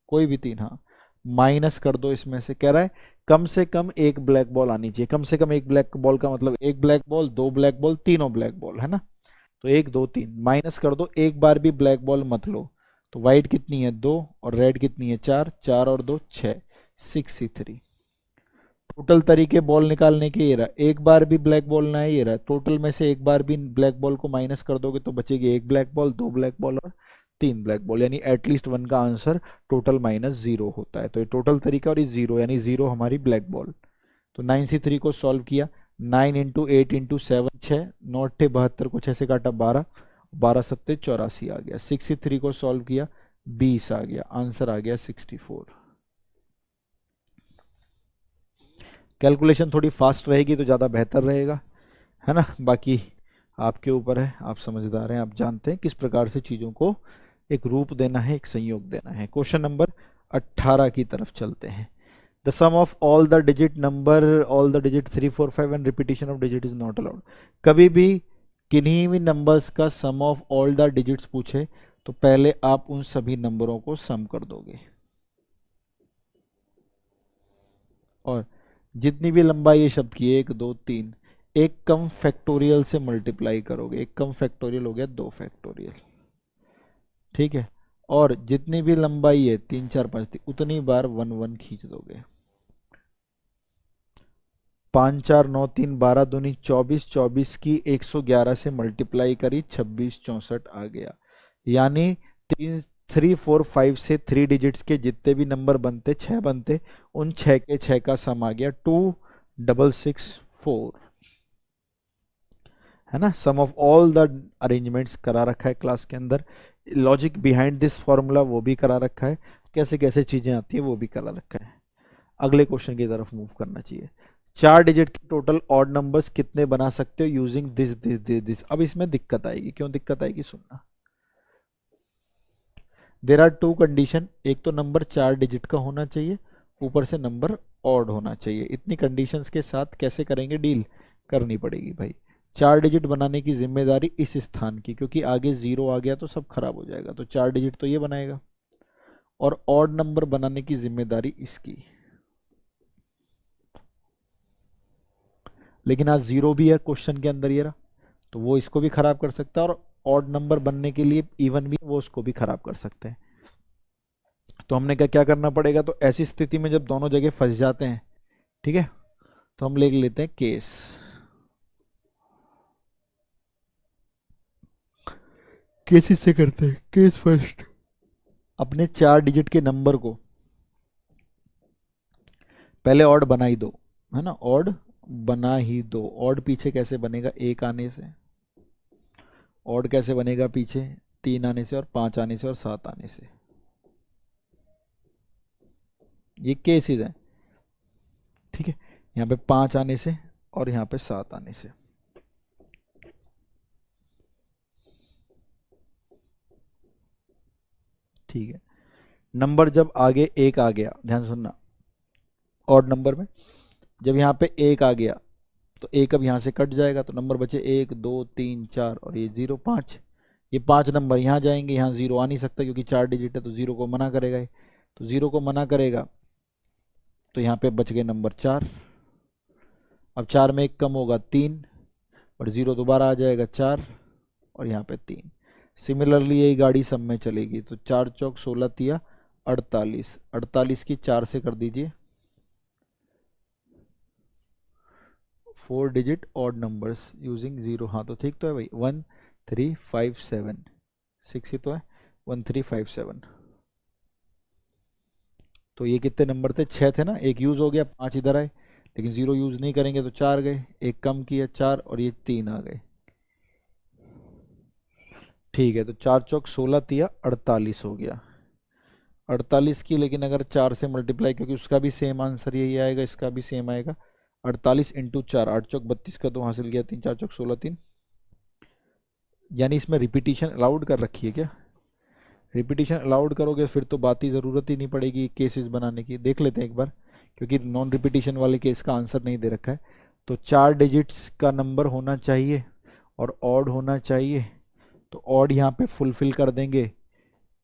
कोई भी 3, हाँ, माइनस कर दो इसमें से। कह रहा है कम से कम एक ब्लैक बॉल आनी चाहिए। कम से कम एक ब्लैक बॉल का मतलब एक ब्लैक बॉल, 2 ब्लैक बॉल, तीनों ब्लैक बॉल, है ना। तो 1 2 3 माइनस कर दो, एक बार भी ब्लैक बॉल मत लो। तो वाइट कितनी है, 2, और रेड कितनी है, 4, 4 और 2 6, 63। टोटल तरीके बॉल निकालने के ये रहा, एक बार भी ब्लैक बॉल ना है, ये रहा। टोटल में से एक बार भी ब्लैक बॉल को माइनस कर दोगे तो बचेगी एक ब्लैक बॉल, 2 ब्लैक बॉल और 3 ब्लैक बॉल, यानी एटलीस्ट 1 का आंसर टोटल माइनस 0 होता है। तो ये टोटल तरीका और ये 0, यानी 0 हमारी ब्लैक बॉल। तो 9C3 को सॉल्व किया, 9 इंटू 8 इंटू 7 6, 9 8 72 को 6 से काटा 12, 12 7 84 आ गया। 6C3 को सॉल्व किया, 20 आ गया, आंसर आ गया 64। कैलकुलेशन थोड़ी फास्ट रहेगी तो ज़्यादा बेहतर रहेगा, है ना। बाकी आपके ऊपर है, आप समझदार हैं, आप जानते हैं किस प्रकार से चीज़ों को एक रूप देना है, एक संयोग देना है। क्वेश्चन नंबर 18 की तरफ चलते हैं। The sum of all the digit number, all the digit 3 4 5 and repetition of digit is not allowed. कभी भी किन्हीं भी नंबर्स का sum of all the digits पूछे तो पहले आप उन सभी नंबरों को सम कर दोगे, और जितनी भी लंबाई ये शब्द की 1 2 3, एक कम फैक्टोरियल से मल्टीप्लाई करोगे। एक कम फैक्टोरियल हो गया 2 फैक्टोरियल, ठीक है। और जितनी भी लंबाई है 3 4 5 थी, उतनी बार 1 1 खींच दोगे। 5 4 9 3 12 दूनी 24, 24 की 111 से मल्टीप्लाई करी 26 64 आ गया। यानी 3 4 5 से 3 डिजिट्स के जितने भी नंबर बनते, 6 बनते, उन 6 के 6 का सम आ गया 2 6 6 4, है ना। सम ऑफ ऑल द अरेंजमेंट्स करा रखा है क्लास के अंदर। लॉजिक बिहाइंड दिस फॉर्मूला वो भी करा रखा है, कैसे कैसे चीजें आती है वो भी करा रखा है। अगले क्वेश्चन की तरफ मूव करना चाहिए। 4 डिजिट के टोटल ऑड नंबर्स कितने बना सकते हो using this this this this. अब इसमें दिक्कत आएगी, क्यों दिक्कत आएगी सुनना। देर आर 2 कंडीशन, एक तो नंबर 4 डिजिट का होना चाहिए, ऊपर से नंबर ऑड होना चाहिए। इतनी कंडीशंस के साथ कैसे करेंगे डील, करनी पड़ेगी भाई। 4 डिजिट बनाने की जिम्मेदारी इस स्थान की, क्योंकि आगे 0 आ गया तो सब खराब हो जाएगा, तो 4 डिजिट तो ये बनाएगा। और ऑड नंबर बनाने की जिम्मेदारी इसकी। लेकिन आज 0 भी है क्वेश्चन के अंदर ये रहा, तो वो इसको भी खराब कर सकता है, और ऑड नंबर बनने के लिए इवन भी वो उसको भी खराब कर सकते हैं। तो हमने क्या करना पड़ेगा, तो ऐसी स्थिति में जब दोनों जगह फंस जाते हैं, ठीक है, तो हम लिख लेते हैं केस। केस से करते हैं, केस फर्स्ट। अपने 4 डिजिट के नंबर को पहले ऑड बना ही दो, है ना, ऑड बना ही दो। ऑड पीछे कैसे बनेगा, 1 आने से। ऑड कैसे बनेगा पीछे, 3 आने से, और 5 आने से, और 7 आने से। ये केसेस हैं, ठीक है। यहाँ पे 5 आने से और यहाँ पे 7 आने से। ठीक है। नंबर जब आगे 1 आ गया, ध्यान सुनना, ऑड नंबर में जब यहाँ पे 1 आ गया तो 1 अब यहाँ से कट जाएगा, तो नंबर बचे 1 2 3 4 और ये 0 5। ये 5 नंबर यहाँ जाएंगे, यहाँ 0 आ नहीं सकता क्योंकि 4 डिजिट है, तो 0 को मना करेगा ये, तो 0 को मना करेगा, तो यहाँ पे बच गए नंबर 4। अब 4 में 1 कम होगा 3, और 0 दोबारा आ जाएगा 4, और यहाँ पे 3। सिमिलरली यही गाड़ी सब में चलेगी, तो 4 चौक 16 तिया 48, 48 की 4 से कर दीजिए 4 डिजिट ऑड नंबर्स यूजिंग 0। हाँ तो ठीक तो है भाई, 1 3 5 7 6 ही तो है, 1 3 5 7। तो ये कितने नंबर थे, 6 थे ना, एक यूज हो गया, 5 इधर आए, लेकिन 0 यूज नहीं करेंगे तो 4 गए, एक कम किया 4, और ये 3 आ गए। ठीक है, तो 4 चौक 16 तिया 48 हो गया। 48 की लेकिन अगर 4 से मल्टीप्लाई, क्योंकि उसका भी सेम आंसर यही आएगा, इसका भी सेम आएगा, 48 इंटू 4, 8 चौक 32 का 2 हासिल किया, 3 4 चौक 16 3। यानी इसमें रिपीटिशन अलाउड कर रखी है क्या, रिपीटिशन अलाउड करोगे फिर तो बात ही ज़रूरत ही नहीं पड़ेगी केसेस बनाने की। देख लेते हैं एक बार, क्योंकि नॉन रिपीटिशन वाले केस का आंसर नहीं दे रखा है। तो 4 डिजिट्स का नंबर होना चाहिए और ऑड होना चाहिए, तो ऑड यहाँ पे फुलफिल कर देंगे,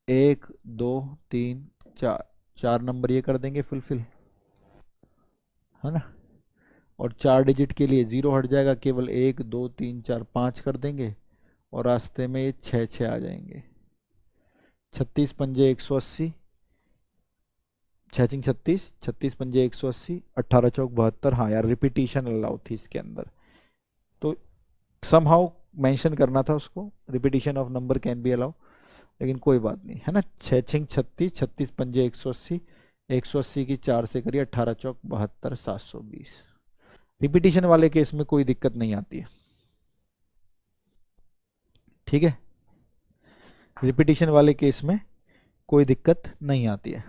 1 2 3 4, 4 नंबर ये कर देंगे फुलफिल, है ना। और 4 डिजिट के लिए 0 हट जाएगा, केवल 1 2 3 4 5 कर देंगे, और रास्ते में ये 6 6 आ जाएंगे। 36 पंजे 180, 6 6 36, 36 पंजे 180, 18 चौक 72। हाँ यार, रिपीटिशन अलाउ थी इसके अंदर, तो समहाउ मेंशन करना था उसको, repetition of number can be allow, लेकिन कोई बात नहीं, है ना। 6 6 36, 36 पंजे 180, 180 की 4 से करिए, 18 चौक 72, 720। रिपीटिशन वाले केस में कोई दिक्कत नहीं आती है, ठीक है। रिपीटिशन वाले केस में कोई दिक्कत नहीं आती है।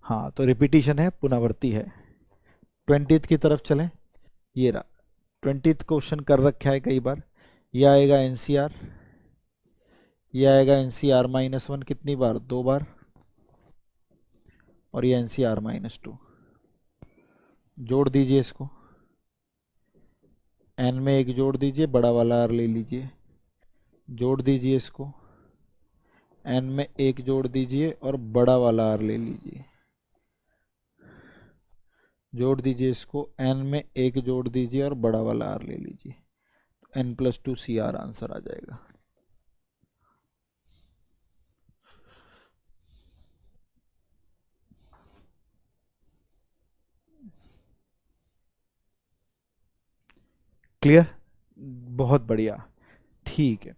हाँ, तो रिपीटिशन है, पुनरावृत्ति है। 20th की तरफ चलें, ये रहा 20th क्वेश्चन कर रखा है कई बार, ये आएगा एनसीआर, ये आएगा N C R minus one कितनी बार, 2 बार, और ये N C R minus two. जोड़ दीजिए इसको, एन में एक जोड़ दीजिए, बड़ा वाला आर ले लीजिए, जोड़ दीजिए इसको, एन में एक जोड़ दीजिए और बड़ा वाला आर ले लीजिए, जोड़ दीजिए इसको, एन में एक जोड़ दीजिए और बड़ा वाला आर ले लीजिए, N plus two C R answer आ जाएगा। क्लियर, बहुत बढ़िया, ठीक है।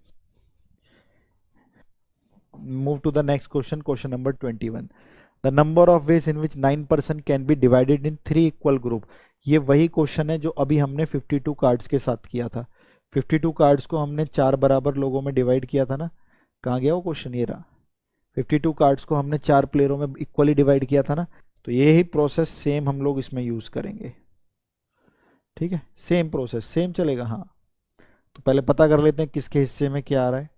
Move to the next question, question number 21। The number of ways in which 9% can be divided in 3 equal group. ये वही क्वेश्चन है जो अभी हमने 52 कार्ड्स के साथ किया था। 52 कार्ड्स को हमने 4 बराबर लोगों में डिवाइड किया था ना, कहाँ गया वो क्वेश्चन, ये रहा। 52 कार्ड्स को हमने 4 प्लेयरों में इक्वली डिवाइड किया था ना, तो ये ही प्रोसेस सेम हम लोग इसमें यूज करेंगे। ठीक है, सेम प्रोसेस, सेम चलेगा। हाँ, तो पहले पता कर लेते हैं किसके हिस्से में क्या आ रहा है।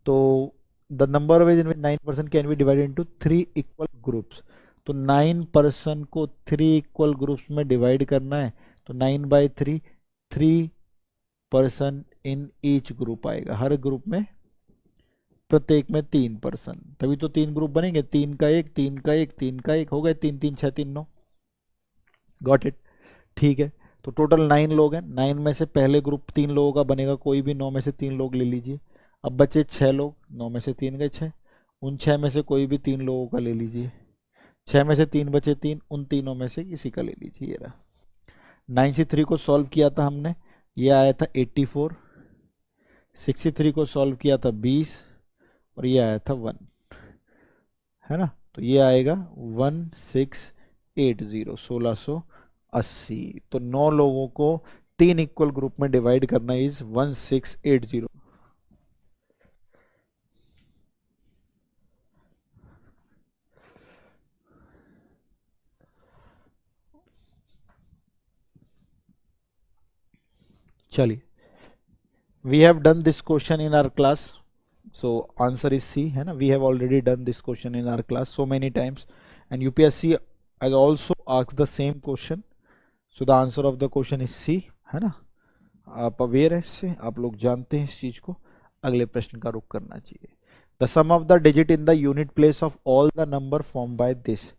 तो the number of ways in which 9% can be divided into 3 equal groups. तो 9% को 3 इक्वल ग्रुप्स में डिवाइड करना है, तो 9/3, 3% इन ईच ग्रुप आएगा, हर ग्रुप में प्रत्येक में 3%, तभी तो 3 ग्रुप बनेंगे, 3 का 1, 3 का 1, 3 का 1, हो गए 3 3 6 3 9। गॉट इट, ठीक है। तो टोटल 9 लोग हैं, 9 में से पहले ग्रुप 3 लोगों का बनेगा, कोई भी 9 में से 3 लोग ले लीजिए। अब बचे 6 लोग, 9 में से 3 गए 6, उन 6 में से कोई भी 3 लोगों का ले लीजिए। 6 में से 3 बचे 3, उन तीनों में से किसी का ले लीजिए। ये रहा। 93 को सॉल्व किया था हमने, ये आया था 84। 63 को सॉल्व किया था 20, और ये आया था 1, है ना। तो ये आएगा 1680, 1680। तो 9 लोगों को 3 इक्वल ग्रुप में डिवाइड करना इज 1680। चलिए, we have done this question in our class, so answer is C, है ना। We have already done this question in our class so many times, and UPSC has also asked the same question, so the answer of the question is C, है ना। आप aware है इससे, आप लोग जानते हैं इस चीज को। अगले प्रश्न का रुख करना चाहिए। The sum of the digit in the unit place of all the number form by this.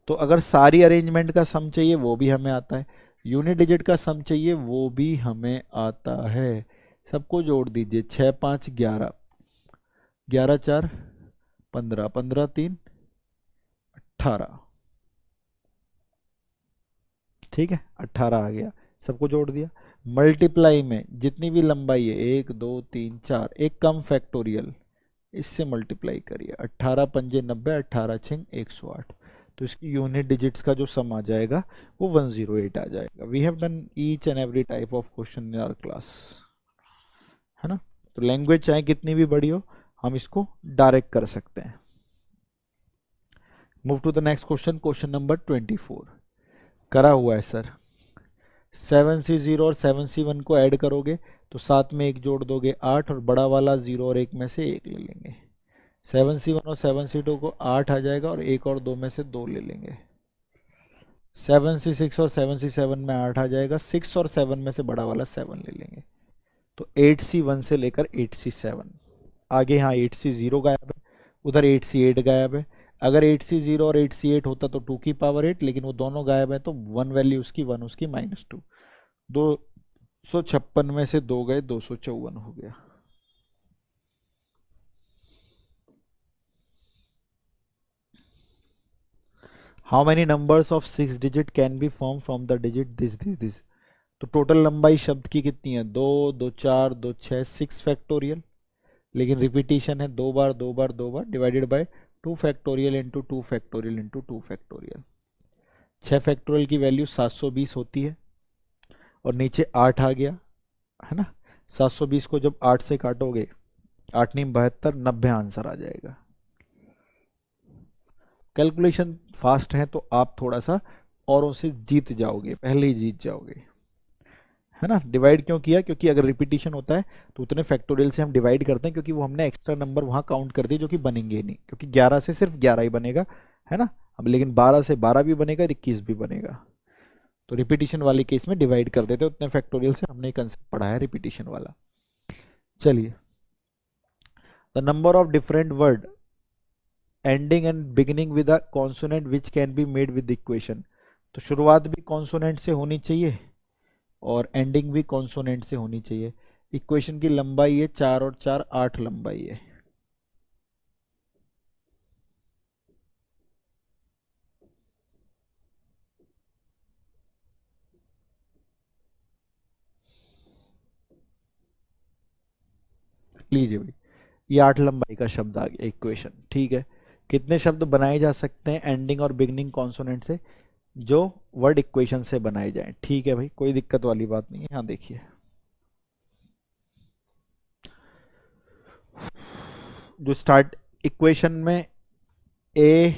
तो अगर सारी अरेंजमेंट का सम चाहिए वो भी हमें आता है, यूनिट डिजिट का सम चाहिए वो भी हमें आता है। सबको जोड़ दीजिए, 6 5 11, 11 4 15, 15 3 18, ठीक है, 18 आ गया। सबको जोड़ दिया। मल्टीप्लाई में जितनी भी लंबाई है, 1 2 3 4, एक कम फैक्टोरियल, इससे मल्टीप्लाई करिए। 18 पंजे 90, 18 छिंग 108। तो इसकी यूनिट डिजिट्स का जो सम आ जाएगा वो 108 आ जाएगा। We have done each and every type of question in our class, है ना। तो लैंग्वेज चाहे कितनी भी बड़ी हो, हम इसको डायरेक्ट कर सकते हैं। Move to the next question, question number 24। करा हुआ है सर, 7C0 और 7C1 को ऐड करोगे तो साथ में एक जोड़ दोगे 8, और बड़ा वाला 0 और 1 में से 1 ले लेंगे। 7C1 और 7C2 को 8 आ जाएगा, और 1 और 2 में से 2 ले लेंगे। 7C6 और 7C7 में 8 आ जाएगा, 6 और 7 में से बड़ा वाला 7 ले लेंगे। तो 8C1 से लेकर 8C7 आगे, यहाँ 8C0 गायब है, उधर 8C8 गायब है। अगर 8C0 और 8C8 होता तो 2 की पावर 8, लेकिन वो दोनों गायब है, तो 1 वैल्यू उसकी 1 उसकी -2। 256 में से 2 गए, 254 हो गया। How many numbers of 6 digit can be form from the digit this. तो टोटल लंबाई शब्द की कितनी है, 2 2 4 2 6, 6 फैक्टोरियल, लेकिन रिपीटिशन है 2 बार 2 बार 2 बार, divided by 2 factorial into 2 factorial into 2 factorial. 6 factorial की वैल्यू 720 होती है, और नीचे 8 आ गया, है ना। 720 को जब 8 से काटोगे, 8 नहीं 72, 90 आंसर आ जाएगा। कैलकुलेशन फास्ट है तो आप थोड़ा सा औरों से जीत जाओगे, पहले ही जीत जाओगे, है ना। डिवाइड क्यों किया, क्योंकि अगर रिपीटिशन होता है तो उतने फैक्टोरियल से हम डिवाइड करते हैं, क्योंकि वो हमने एक्स्ट्रा नंबर वहाँ काउंट कर दिए जो कि बनेंगे ही नहीं, क्योंकि 11 से सिर्फ 11 ही बनेगा, है ना। अब लेकिन 12 से 12 भी बनेगा, 21 भी बनेगा। तो रिपीटिशन वाले केस में डिवाइड कर देते उतने फैक्टोरियल से। हमने कंसेप्ट पढ़ा है रिपीटिशन वाला। चलिए, the number of different word ending and beginning with a consonant which can be made with equation. तो शुरुआत भी कॉन्सोनेंट से होनी चाहिए और एंडिंग भी कॉन्सोनेंट से होनी चाहिए। इक्वेशन की लंबाई है 4 और 4 8 लंबाई है। लीजिए भाई, ये 8 लंबाई का शब्द आ गया इक्वेशन, ठीक है। कितने शब्द बनाए जा सकते हैं एंडिंग और बिगनिंग कॉन्सोनेंट से, जो वर्ड इक्वेशन से बनाए जाएं, ठीक है भाई, कोई दिक्कत वाली बात नहीं है। यहाँ देखिए, जो स्टार्ट इक्वेशन में ए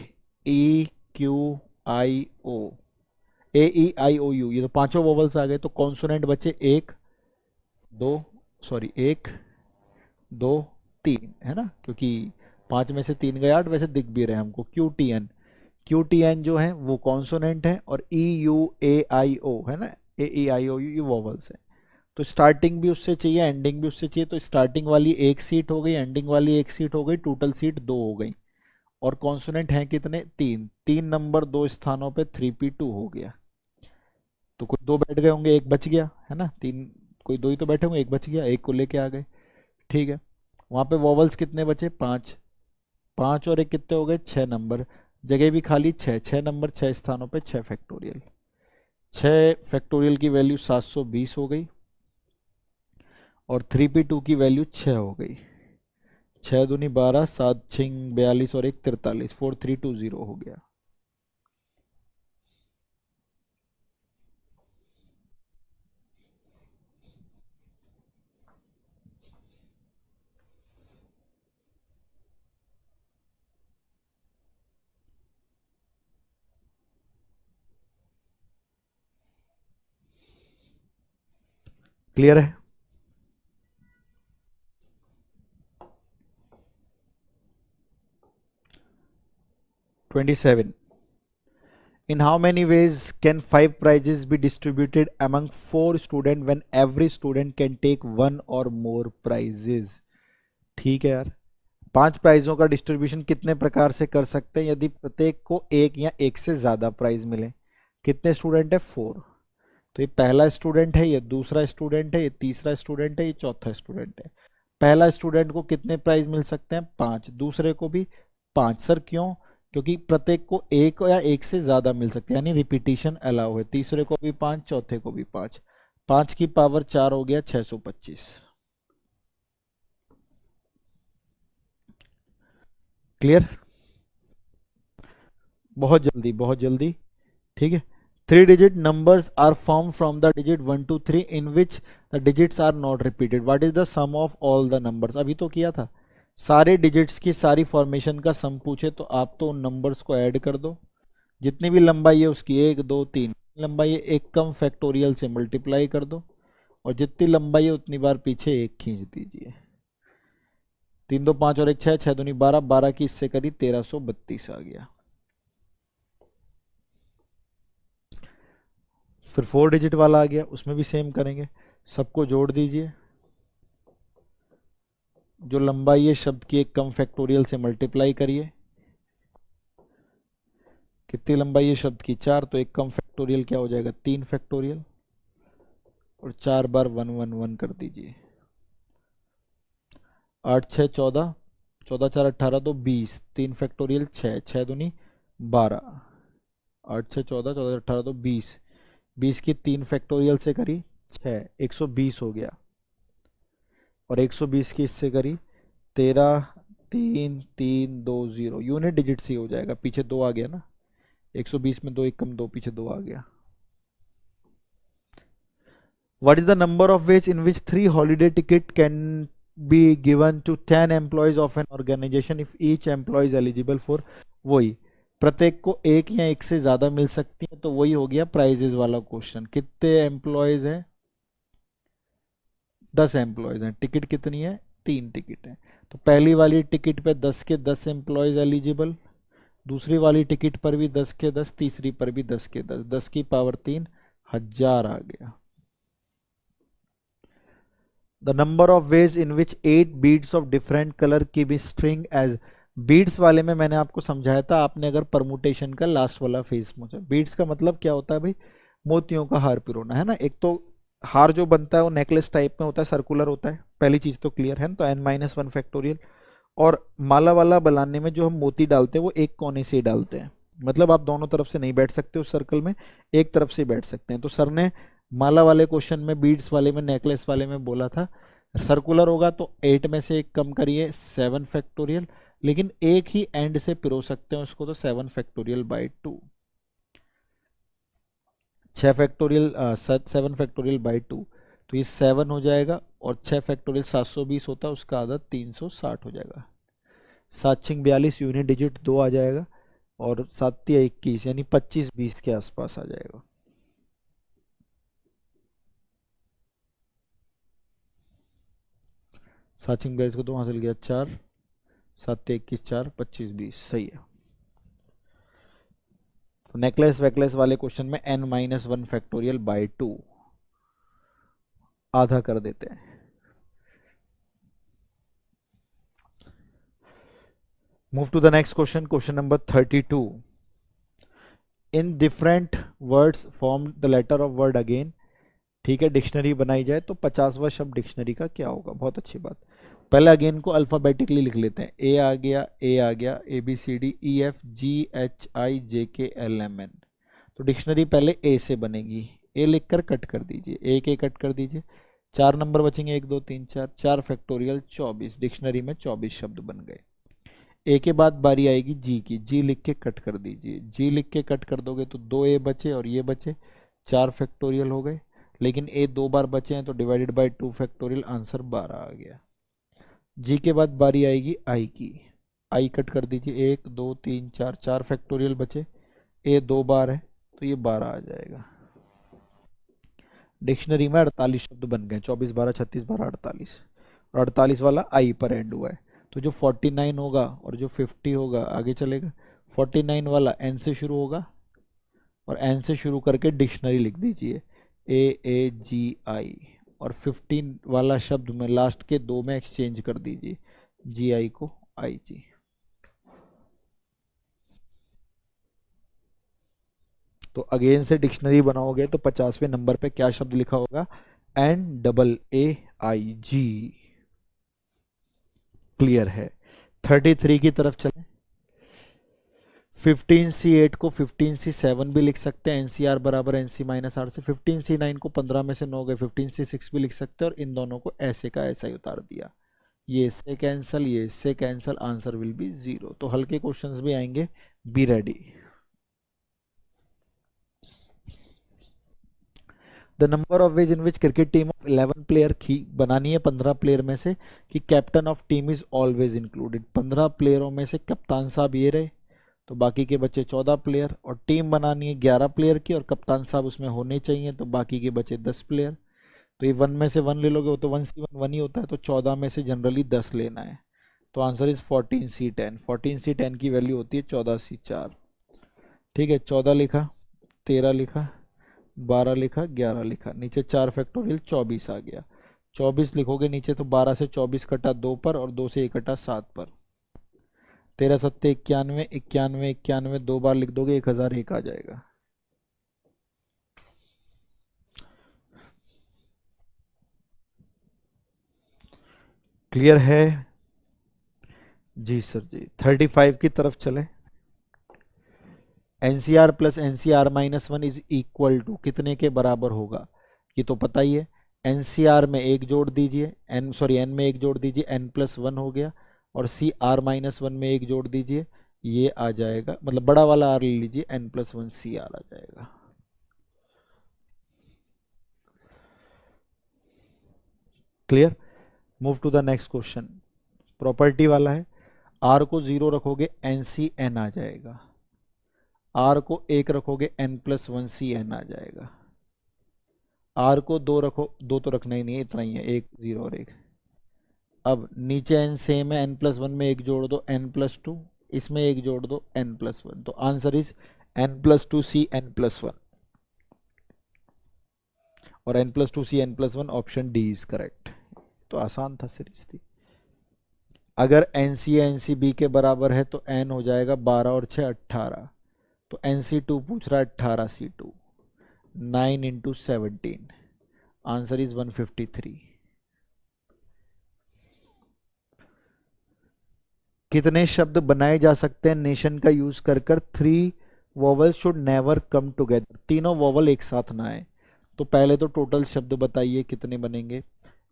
E Q I O, A E I O you, ये तो पांचों वोवल्स आ गए। तो कॉन्सोनेंट बचे एक दो, सॉरी एक दो तीन, है ना, क्योंकि पांच में से तीन गए आठ, वैसे दिख भी रहे हैं हमको। Q T N, Q T N जो है वो कॉन्सोनेंट है, और ई यू ए आई ओ है ना, ए ई आई ओ यू, ये वोवल्स है। तो स्टार्टिंग भी उससे चाहिए, एंडिंग भी उससे चाहिए। तो स्टार्टिंग वाली एक सीट हो गई, एंडिंग वाली एक सीट हो गई, टोटल सीट दो हो गई। और कॉन्सोनेंट हैं कितने, तीन। तीन नंबर दो स्थानों पे 3p2 हो गया। तो कोई दो बैठ गए होंगे, एक बच गया, है ना। तीन, कोई दो ही तो बैठे होंगे, एक बच गया, एक को लेके आ गए, ठीक है। वहाँ पे वॉवल्स कितने बचे, पाँच। पाँच और एक कितने हो गए, छः नंबर। जगह भी खाली छः, छः नंबर छः स्थानों पे, छः फैक्टोरियल। छः फैक्टोरियल की वैल्यू 720 हो गई, और 3p2 की वैल्यू 6 हो गई। 6 दूनी 12, 7 6 42 और एक 43, 4320 हो गया। क्लियर है। 27, in how many ways can 5 prizes be distributed among 4 students when every student can take one or more prizes। ठीक है यार, 5 प्राइजों का डिस्ट्रीब्यूशन कितने प्रकार से कर सकते हैं, यदि प्रत्येक को एक या एक से ज्यादा प्राइज मिले। कितने स्टूडेंट है, 4। तो ये पहला स्टूडेंट है, ये दूसरा स्टूडेंट है, ये तीसरा स्टूडेंट है, ये चौथा स्टूडेंट है। पहला स्टूडेंट को कितने प्राइज मिल सकते हैं, 5। दूसरे को भी 5। सर क्यों, क्योंकि प्रत्येक को एक या एक से ज्यादा मिल सकते हैं, यानी रिपीटिशन अलाउ है। तीसरे को भी 5, चौथे को भी 5। 5 की पावर 4 हो गया 625। क्लियर, बहुत जल्दी बहुत जल्दी, ठीक है। 3 digit numbers are formed from the digit 1 to 3 in which the digits are not repeated. What is the sum of all the numbers? अभी तो किया था। सारे डिजिट्स की सारी फॉर्मेशन का सम पूछे तो आप तो उन नंबर्स को ऐड कर दो, जितनी भी लंबाई है उसकी, 1 2 3 लंबाई है, एक कम फैक्टोरियल से मल्टीप्लाई कर दो, और जितनी लंबाई है उतनी बार पीछे एक खींच दीजिए। 3 2 5 और एक 6, 6 दूनी 12, 12 की इससे करी 1332 आ गया। फिर 4 डिजिट वाला आ गया, उसमें भी सेम करेंगे, सबको जोड़ दीजिए। जो लंबाई है शब्द की, एक कम फैक्टोरियल से मल्टीप्लाई करिए। कितनी लंबाई है शब्द की, 4, तो एक कम फैक्टोरियल क्या हो जाएगा, 3 फैक्टोरियल, और 4 बार 1 1 1 कर दीजिए। 8 6 14, 14 4 18, तो 20, 3 फैक्टोरियल 6, 6 दूनी 12, 8 6 14, 14 18, तो 20, 20 की 3 फैक्टोरियल से करी 6, 120 हो गया। और 120 की इससे करी 13, 3 3 2 0, यूनिट डिजिट से हो जाएगा, पीछे 2 आ गया ना। 120 में 2 एक कम 2, पीछे 2 आ गया। What is the number of ways in which 3 holiday ticket can be given to 10 employees of an organization if each employee is eligible for, वही प्रत्येक को एक या एक से ज्यादा मिल सकती है, तो वही हो गया प्राइजेस वाला क्वेश्चन। कितने एम्प्लॉयज हैं, 10 एम्प्लॉयज हैं, टिकट कितनी है, 3 टिकट है। तो पहली वाली टिकट पे 10 के 10 एम्प्लॉयज एलिजिबल, दूसरी वाली टिकट पर भी 10 के 10, तीसरी पर भी 10 के 10, 10 की पावर 3, 1000 आ गया। The number of ways in which 8 beads of different colour की बी स्ट्रिंग एज, बीड्स वाले में मैंने आपको समझाया था, आपने अगर परमुटेशन का लास्ट वाला फेज मुझे, बीड्स का मतलब क्या होता है भाई, मोतियों का हार पिरोना है ना। एक तो हार जो बनता है वो नेकलेस टाइप में होता है, सर्कुलर होता है, पहली चीज तो क्लियर है ना, तो n-1 फैक्टोरियल। और माला वाला बनाने में जो हम मोती डालते हैं वो एक कोने से ही डालते हैं, मतलब आप दोनों तरफ से नहीं बैठ सकते उस सर्कल में, एक तरफ से बैठ सकते हैं। तो सर ने माला वाले क्वेश्चन में, बीड्स वाले में, नेकलेस वाले में बोला था सर्कुलर होगा तो 8 में से एक कम करिए 7 फैक्टोरियल, लेकिन एक ही एंड से पिरो सकते हैं उसको, तो 7 factorial by 2, 6 factorial 7 factorial by 2, तो ये 7 हो जाएगा, और 6 फैक्टोरियल 720 होता है, उसका आधा 360 हो जाएगा। 7×42 यूनिट डिजिट 2 आ जाएगा, और 7×21 यानी 25-20 के आसपास आ जाएगा। साचिंग बैलेंस को 2 हासिल गया 4, 7×21 4, 25-20 सही है। तो नेकलेस वेकलेस वाले क्वेश्चन में n-1 फैक्टोरियल बाई 2 आधा कर देते हैं। Move to the next question, question number 32। In different words form the letter of word again, ठीक है, डिक्शनरी बनाई जाए तो 50वां शब्द डिक्शनरी का क्या होगा, बहुत अच्छी बात। पहले अगेन को अल्फाबेटिकली लिख लेते हैं, ए आ गया, ए आ गया, A B C D E F G H I J K L M N, तो डिक्शनरी पहले ए से बनेगी, ए लिखकर कट कर दीजिए, ए के कट कर दीजिए, 4 नंबर बचेंगे, 1 2 3 4, 4 फैक्टोरियल 24, डिक्शनरी में 24 शब्द बन गए। ए के बाद बारी आएगी जी की, जी लिख के कट कर दीजिए, जी लिख के कट कर दोगे तो 2 ए बचे और ये बचे, 4 फैक्टोरियल हो गए, लेकिन ए 2 बार बचे हैं तो डिवाइडेड बाय 2 फैक्टोरियल, आंसर 12 आ गया। जी के बाद बारी आएगी आई की, आई कट कर दीजिए, 1 2 3 4, 4 फैक्टोरियल बचे, ए 2 बार है तो ये 12 आ जाएगा। डिक्शनरी में 48 शब्द बन गए, 24 12 36 12 48, और 48 वाला आई पर एंड हुआ है, तो जो 49 होगा और जो 50 होगा आगे चलेगा। 49 वाला एन से शुरू होगा, और एन से शुरू करके डिक्शनरी लिख दीजिए, AAGI, और 15 वाला शब्द में लास्ट के 2 में एक्सचेंज कर दीजिए, GI को IG। तो अगेन से डिक्शनरी बनाओगे तो 50वें नंबर पे क्या शब्द लिखा होगा, NAAIG। क्लियर है। 33 की तरफ चलें। 15C8 को 15C7 भी लिख सकते हैं, NCR बराबर NC-R से। 15C9 को 15 में से 9 गए, 15C6 भी लिख सकते हैं, और इन दोनों को ऐसे का ऐसा ही उतार दिया, ये इससे कैंसिल, ये इससे कैंसिल, आंसर विल बी 0। तो हल्के क्वेश्चंस भी आएंगे, be ready. The number of ways in which cricket team of 11 player बनानी है 15 प्लेयर में से, कि captain of team is always included. 15 प्लेयरों में से कप्तान साहब ये रहे, तो बाकी के बचे 14 प्लेयर, और टीम बनानी है 11 प्लेयर की, और कप्तान साहब उसमें होने चाहिए, तो बाकी के बचे 10 प्लेयर। तो ये 1 में से 1 ले लोगे, वो तो 1C1 ही होता है, तो 14 में से जनरली 10 लेना है, तो आंसर इज 14C10। 14C10 की वैल्यू होती है 14C4। ठीक है, 14 लिखा, 13 लिखा, 12 लिखा, 11 लिखा, नीचे 4 फैक्टोरियल 24 आ गया। 24 लिखोगे नीचे तो 12 से 24 कटा 2 पर, और 2 से 1 कटा 7 पर, 13 सत्ते 91, 91 91, 2 बार लिख दोगे 1001 आ जाएगा। क्लियर है जी सर जी। 35 की तरफ चले। NCR plus NCR-1 is equal to कितने के बराबर होगा, ये तो पता ही है। NCR में 1 जोड़ दीजिए, N में 1 जोड़ दीजिए, N+1 हो गया, और CR-1 में 1 जोड़ दीजिए, ये आ जाएगा, मतलब बड़ा वाला R ले लीजिए, N+1 CR आ जाएगा। Clear. Move to the next question, property वाला है। R को 0 रखोगे NCN आ जाएगा, R को 1 रखोगे N+1 CN आ जाएगा, आर को 2 रखो, 2 तो रखना ही नहीं है, इतना ही है, 1 0 और 1। अब नीचे एन सेम है, n+1 में 1 जोड़ दो n+2, इसमें 1 जोड़ दो n+1, तो आंसर इज n+2c n+1, और n+2c n+1 option D is correct. तो आसान था सीरीज थी। अगर NC या NCB के बराबर है तो n हो जाएगा 12 और 6 18, तो NC2 पूछ रहा है 18C2, 9 इंटू 17, आंसर इज 153। कितने शब्द बनाए जा सकते हैं नेशन का यूज कर कर? 3 vowel should never come together, तीनों वोवल एक साथ ना आए। तो पहले तो टोटल शब्द बताइए कितने बनेंगे।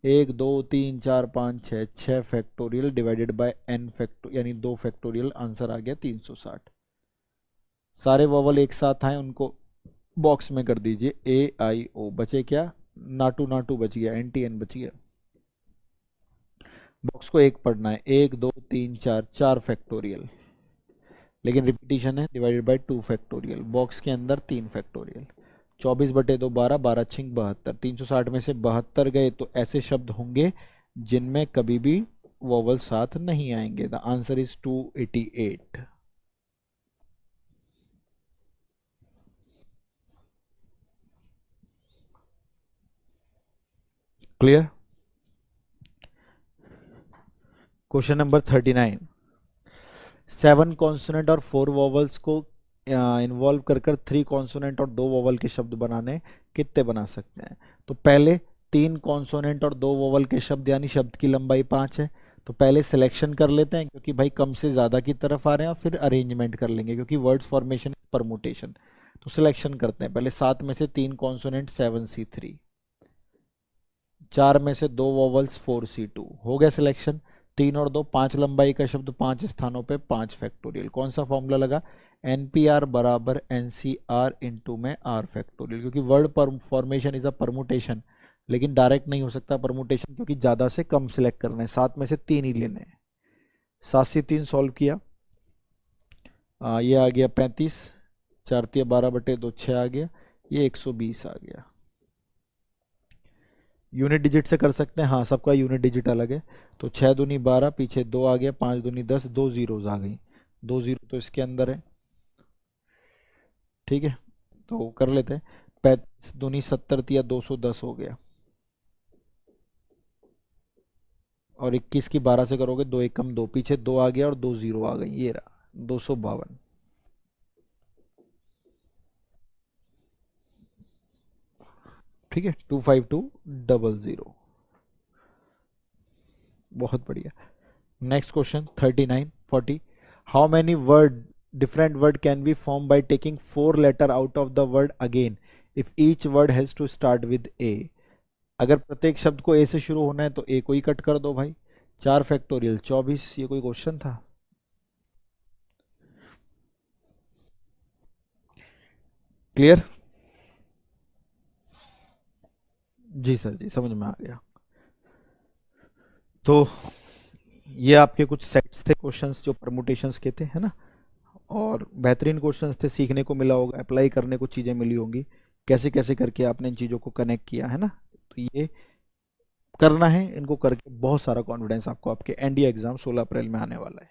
1 2 3 4 5 6, 6 factorial divided by n factorial यानी 2 फैक्टोरियल, आंसर आ गया 360। सारे वोवल एक साथ आए, उनको बॉक्स में कर दीजिए, AIO। बचे क्या? नाटू नाटू बच गया, NTN बच गया। बॉक्स को एक पढ़ना है, 1 2 3 4, 4 फैक्टोरियल, लेकिन रिपीटिशन है, डिवाइडेड बाय 2 फैक्टोरियल, बॉक्स के अंदर 3 फैक्टोरियल। 24/2 12, 12 छिंग 72, 360 में से 72 गए, तो ऐसे शब्द होंगे जिनमें कभी भी वोवल साथ नहीं आएंगे। The answer is 288। Clear? Question number 39। 7 consonant और 4 वोवल्स को इन्वॉल्व कर 3 कॉन्सोनेंट और 2 वोवल के शब्द बनाने कितने बना सकते हैं? तो पहले 3 कॉन्सोनेंट और 2 वोवल के शब्द यानी शब्द की लंबाई 5 है, तो पहले सिलेक्शन कर लेते हैं क्योंकि भाई कम से ज़्यादा की तरफ आ रहे हैं, और फिर अरेंजमेंट कर लेंगे क्योंकि वर्ड्स फॉर्मेशन परमुटेशन। तो सिलेक्शन करते हैं पहले, 7 में से 3 कॉन्सोनेंट 7C3, 4 में से 2 वोवल्स 4C2, हो गया सिलेक्शन। 3 और 2 5 लंबाई का शब्द, 5 स्थानों पे 5 फैक्टोरियल। कौन सा फॉर्मूला लगा? NPR बराबर NCR इंटू में R फैक्टोरियल, क्योंकि word formation is a permutation, लेकिन डायरेक्ट नहीं हो सकता परमुटेशन क्योंकि ज़्यादा से कम सिलेक्ट करना है, 7 में से 3 ही लेने हैं। 7 से 3 सॉल्व किया, ये आ गया 35, 4 3 12/2 6 आ गया, ये 120 आ गया। यूनिट डिजिट से कर सकते हैं, हाँ सबका यूनिट डिजिट अलग है। तो 6 दूनी 12, पीछे 2 आ गया, 5 दूनी 10, 2 जीरोज आ गई, 2 जीरो तो इसके अंदर है, ठीक है। तो कर लेते हैं, 35 दूनी 70 या 210 हो गया, और 21 की 12 से करोगे 2 एकम 2, पीछे 2 आ गया और 2 जीरो आ गई, ये रहा 252। ठीक है, 25200। बहुत बढ़िया। Next question 39 40। How many word different word can be form by taking 4 letter out of the word again if each word has to start with A? अगर प्रत्येक शब्द को ए से शुरू होना है तो ए को ही कट कर दो भाई। 4 फैक्टोरियल 24, ये कोई क्वेश्चन था? क्लियर? जी सर जी, समझ में आ गया। तो ये आपके कुछ सेट्स थे क्वेश्चंस जो परमुटेशंस के थे, है ना, और बेहतरीन क्वेश्चंस थे, सीखने को मिला होगा, अप्लाई करने को चीज़ें मिली होंगी, कैसे कैसे करके आपने इन चीज़ों को कनेक्ट किया है ना। तो ये करना है, इनको करके बहुत सारा कॉन्फिडेंस आपको आपके NDA एग्जाम 16 अप्रैल में आने वाला है।